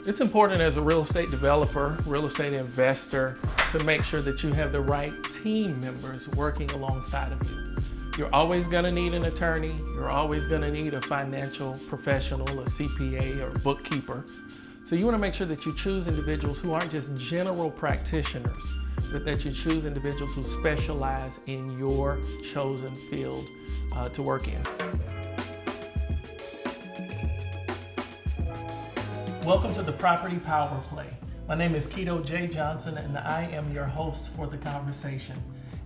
It's important as a real estate developer, real estate investor, to make sure that you have the right team members working alongside of you. You're always gonna need an attorney, you're always gonna need a financial professional, a CPA or bookkeeper. So you wanna make sure that you choose individuals who aren't just general practitioners, but that you choose individuals who specialize in your chosen field to work in. Welcome to the Property Power Play. My name is Kito J Johnson and I am your host for the conversation.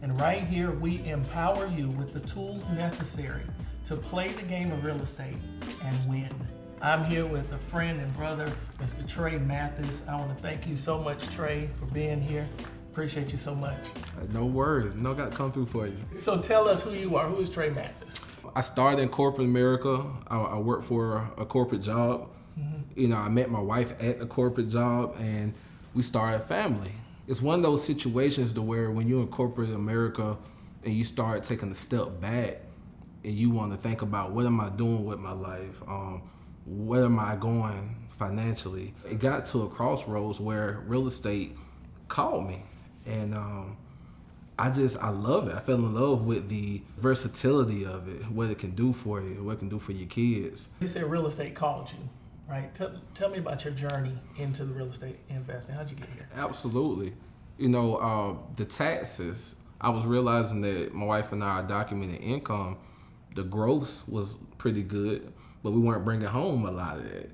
And right here we empower you with the tools necessary to play the game of real estate and win. I'm here with a friend and brother, Mr. Trey Mathis. I want to thank you so much, Trey, for being here. Appreciate you so much. No worries, no got to come through for you. So tell us who you are. Who is Trey Mathis? I started in corporate America. I worked for a corporate job. You know, I met my wife at the corporate job and we started a family. It's one of those situations to where when you're in corporate America and you start taking a step back and you want to think about what am I doing with my life? Where am I going financially? It got to a crossroads where real estate called me and I love it. I fell in love with the versatility of it, what it can do for you, what it can do for your kids. You said real estate called you. Right. Tell me about your journey into the real estate investing. How'd you get here? Absolutely. You know, the taxes, I was realizing that my wife and I, our documented income, the gross was pretty good, but we weren't bringing home a lot of that.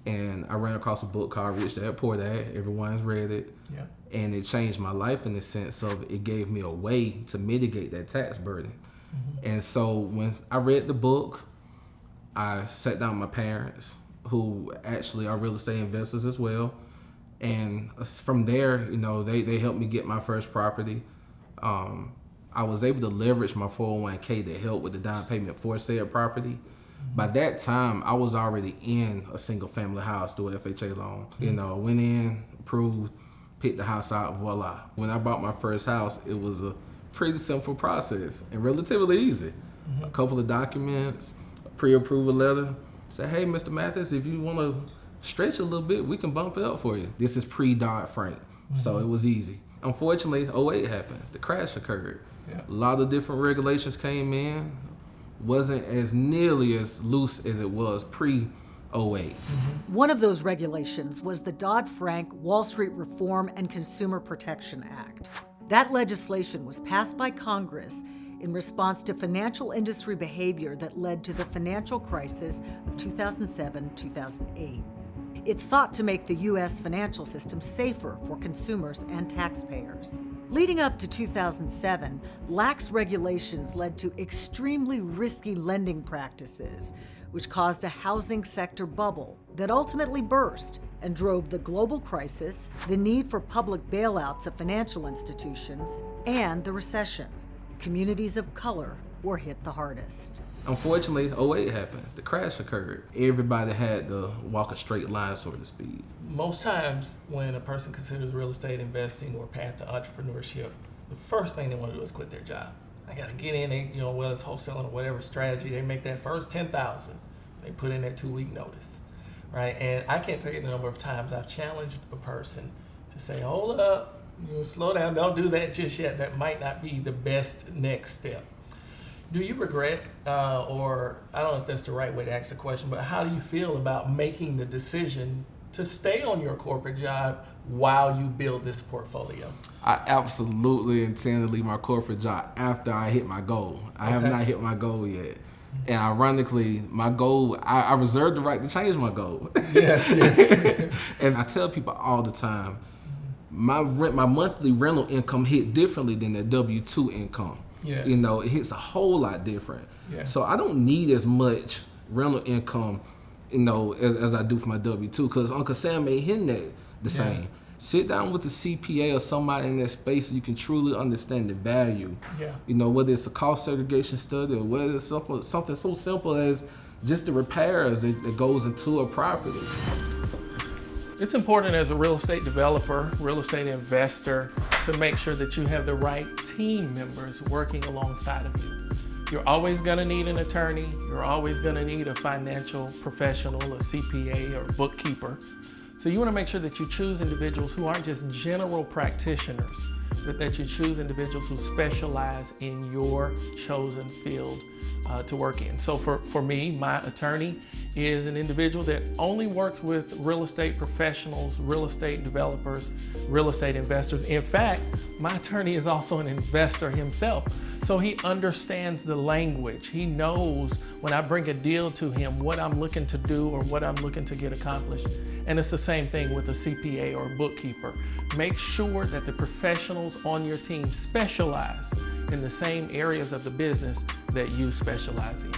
And I ran across a book called Rich Dad Poor Dad. Everyone's read it. Yeah. And it changed my life in the sense of it gave me a way to mitigate that tax burden. And so when I read the book, I sat down with my parents, who actually are real estate investors as well. And from there, you know, they helped me get my first property. I was able to leverage my 401k to help with the down payment for said property. By that time, I was already in a single family house through an FHA loan. You know, went in, approved, picked the house out, voila. When I bought my first house, it was a pretty simple process and relatively easy. A couple of documents, a pre-approval letter. Say, hey, Mr. Mathis, if you want to stretch a little bit, we can bump it up for you. This is pre-Dodd-Frank, so it was easy. Unfortunately, 08 happened. The crash occurred. Yeah. A lot of different regulations came in. Wasn't as nearly as loose as it was pre-08. One of those regulations was the Dodd-Frank Wall Street Reform and Consumer Protection Act. That legislation was passed by Congress in response to financial industry behavior that led to the financial crisis of 2007-2008. It sought to make the U.S. financial system safer for consumers and taxpayers. Leading up to 2007, lax regulations led to extremely risky lending practices, which caused a housing sector bubble that ultimately burst and drove the global crisis, the need for public bailouts of financial institutions, and the recession. Communities of color were hit the hardest. Unfortunately, 08 happened. The crash occurred. Everybody had to walk a straight line, so to speak. Most times when a person considers real estate investing or path to entrepreneurship, the first thing they want to do is quit their job. I got to get in, whether it's wholesaling or whatever strategy, they make that first $10,000. They put in their 2-week notice, right? And I can't tell you the number of times I've challenged a person to say, hold up, slow down, don't do that just yet. That might not be the best next step. Do you regret, or I don't know if that's the right way to ask the question, but how do you feel about making the decision to stay on your corporate job while you build this portfolio? I absolutely intend to leave my corporate job after I hit my goal. I have not hit my goal yet. And ironically, my goal, I reserve the right to change my goal. Yes. And I tell people all the time, my monthly rental income hit differently than the W-2 income. Yes. You know, it hits a whole lot different. Yeah. So I don't need as much rental income, as I do for my W-2, because Uncle Sam ain't hitting that the same. Sit down with the CPA or somebody in that space so you can truly understand the value. Yeah. Whether it's a cost segregation study or whether it's something so simple as just the repairs that goes into a property. It's important as a real estate developer, real estate investor, to make sure that you have the right team members working alongside of you. You're always gonna need an attorney, you're always gonna need a financial professional, a CPA or bookkeeper. So So you want to make sure that you choose individuals who aren't just general practitioners, but that you choose individuals who specialize in your chosen field to work in. So for me, my attorney is an individual that only works with real estate professionals, real estate developers, real estate investors. In fact, my attorney is also an investor himself. So he understands the language. He knows when I bring a deal to him what I'm looking to do or what I'm looking to get accomplished. And it's the same thing with a CPA or a bookkeeper. Make sure that the professionals on your team specialize in the same areas of the business that you specialize in.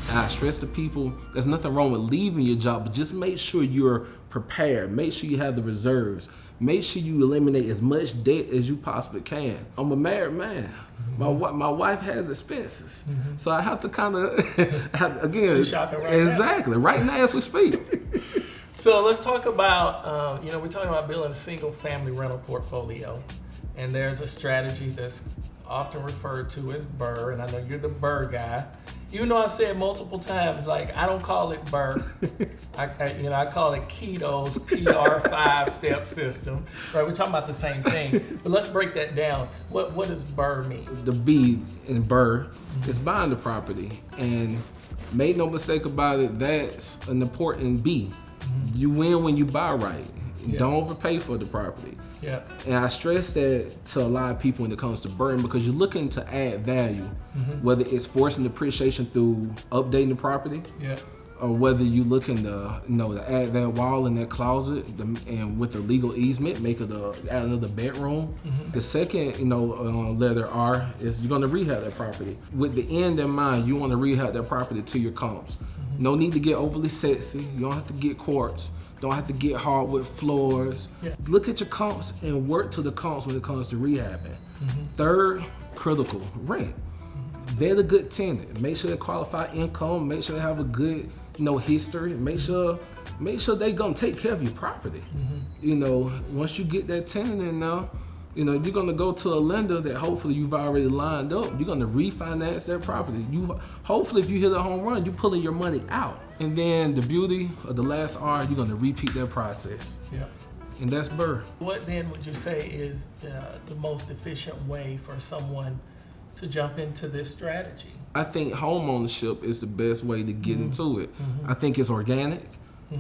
And I stress to people, there's nothing wrong with leaving your job, but just make sure you're prepared. Make sure you have the reserves. Make sure you eliminate as much debt as you possibly can. I'm a married man. My wife has expenses. So I have to kind of, again, She's shopping right exactly, right now as we speak. So let's talk about, we're talking about building a single family rental portfolio. And there's a strategy that's often referred to as Brrr, and I know you're the Brrr guy. You know, I've said multiple times, like, I don't call it Brrr. I call it Kito's PR 5-step system. Right? We're talking about the same thing, but let's break that down. What does Brrr mean? The B in Brrr is buying the property, and make no mistake about it, that's an important B. You win when you buy right. Yeah. Don't overpay for the property. Yeah. And I stress that to a lot of people when it comes to Brrr, because you're looking to add value, whether it's forcing depreciation through updating the property, Yeah. or whether you're looking to, to add that wall in that closet, and with the legal easement, add another bedroom. The second, letter R is you're gonna rehab that property. With the end in mind, you wanna rehab that property to your comps. No need to get overly sexy. You don't have to get quartz. Don't have to get hardwood floors. Yeah. Look at your comps and work to the comps when it comes to rehabbing. Third, critical, rent. They're the good tenant. Make sure they qualify income. Make sure they have a good, history. Make sure they gonna take care of your property. Once you get that tenant in now, you're gonna go to a lender that hopefully you've already lined up. You're gonna refinance that property. Hopefully, if you hit a home run, you're pulling your money out. And then the beauty of the last R, you're gonna repeat that process. Yeah. And that's Brrr. What then would you say is the most efficient way for someone to jump into this strategy? I think home ownership is the best way to get into it. I think it's organic.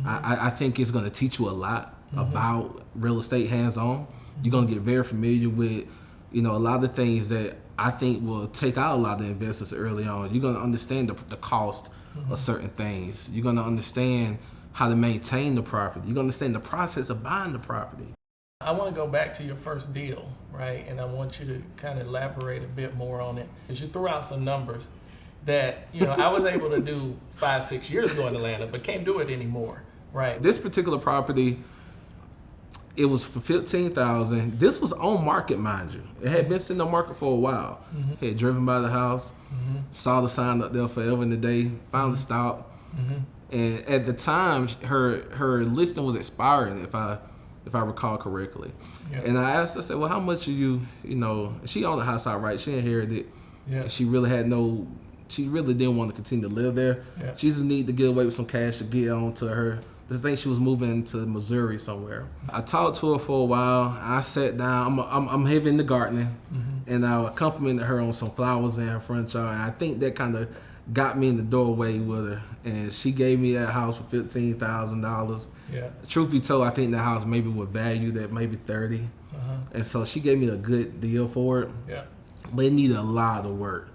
I think it's gonna teach you a lot about real estate hands-on. You're gonna get very familiar with, a lot of things that I think will take out a lot of investors early on. You're gonna understand the cost of certain things. You're gonna understand how to maintain the property. You're gonna understand the process of buying the property. I want to go back to your first deal, right? And I want you to kind of elaborate a bit more on it. Because you threw out some numbers that, I was able to do 5-6 years ago in Atlanta, but can't do it anymore, right? This particular property, it was for $15,000. This was on market, mind you. It had been sitting on market for a while. Had driven by the house, saw the sign up there forever in the day, finally stopped. And at the time, her listing was expiring, if I recall correctly. Yeah. And I asked her, I said, well, how much are you, she owned the house outright. She inherited it. Yeah. She really didn't want to continue to live there. Yeah. She just needed to get away with some cash to get on to her. This thing, she was moving to Missouri somewhere. I talked to her for a while. I sat down. I'm heavy into gardening, and I complimented her on some flowers in her front yard. And I think that kind of got me in the doorway with her. And she gave me that house for $15,000. Yeah. Truth be told, I think the house maybe was valued at maybe $30,000. And so she gave me a good deal for it. Yeah. But it needed a lot of work.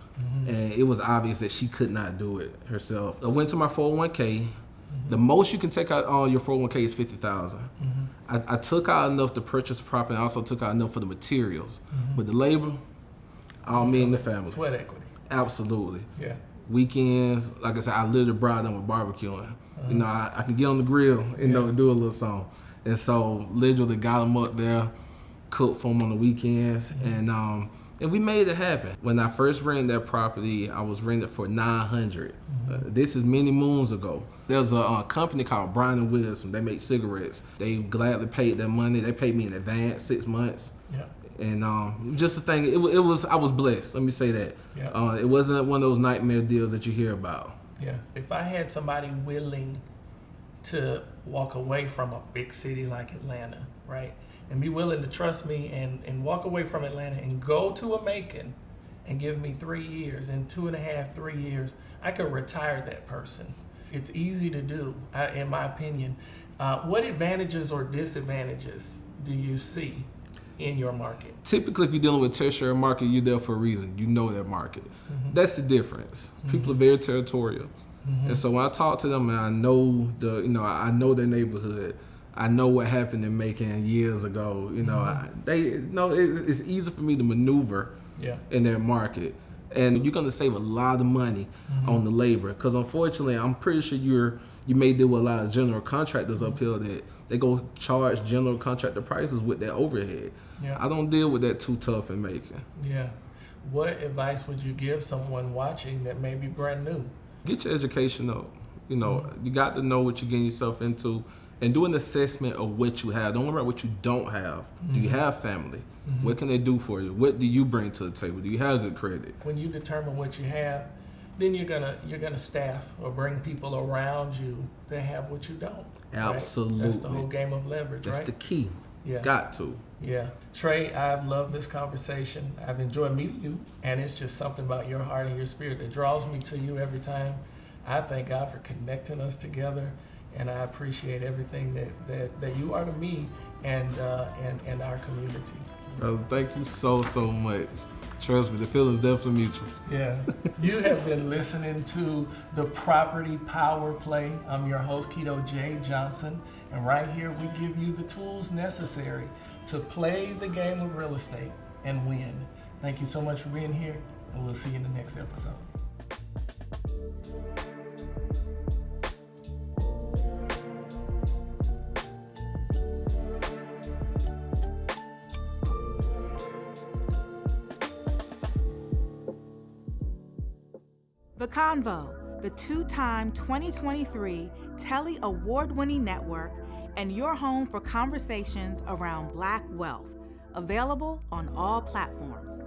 And it was obvious that she could not do it herself. I went to my 401k. The most you can take out on your 401k is $50,000. I took out enough to purchase property. I also took out enough for the materials. But the labor, all me and the family. Sweat equity. Absolutely. Yeah. Weekends, like I said, I literally brought them with barbecuing. I can get on the grill and do a little something. And so literally got them up there, cooked for them on the weekends, and we made it happen. When I first rented that property, I was rented for $900. This is many moons ago. There's a company called Brrr and Wisdom. They make cigarettes. They gladly paid their money. They paid me in advance, 6 months. Yeah. And just a thing. It was. I was blessed. Let me say that. Yeah. It wasn't one of those nightmare deals that you hear about. Yeah. If I had somebody willing to walk away from a big city like Atlanta, right? And be willing to trust me and walk away from Atlanta and go to a Macon and give me 3 years. In 2.5, 3 years, I could retire that person. It's easy to do, in my opinion. What advantages or disadvantages do you see in your market? Typically, if you're dealing with tertiary market, you're there for a reason. You know that market. That's the difference. People are very territorial. And so when I talk to them and I know I know their neighborhood, I know what happened in Macon years ago. It's easy for me to maneuver in their market, and you're gonna save a lot of money on the labor. Because unfortunately, I'm pretty sure you may deal with a lot of general contractors up here that they go charge general contractor prices with their overhead. I don't deal with that too tough in Macon. What advice would you give someone watching that may be brand new? Get your education up. You got to know what you're getting yourself into, and do an assessment of what you have. Don't worry about what you don't have. Do you have family? What can they do for you? What do you bring to the table? Do you have good credit? When you determine what you have, then you're gonna staff or bring people around you that have what you don't. Absolutely. Right? That's the whole game of leverage, That's right? the key. Got to. Trey, I've loved this conversation. I've enjoyed meeting you, and it's just something about your heart and your spirit that draws me to you every time. I thank God for connecting us together, and I appreciate everything that you are to me and our community. Brother, thank you so much. Trust me, the feeling's definitely mutual. You have been listening to the Property Power Play. I'm your host, Kito J. Johnson, and right here we give you the tools necessary to play the game of real estate and win. Thank you so much for being here, and we'll see you in the next episode. The Convo, the 2-time 2023 Telly Award-winning network and your home for conversations around Black wealth, available on all platforms.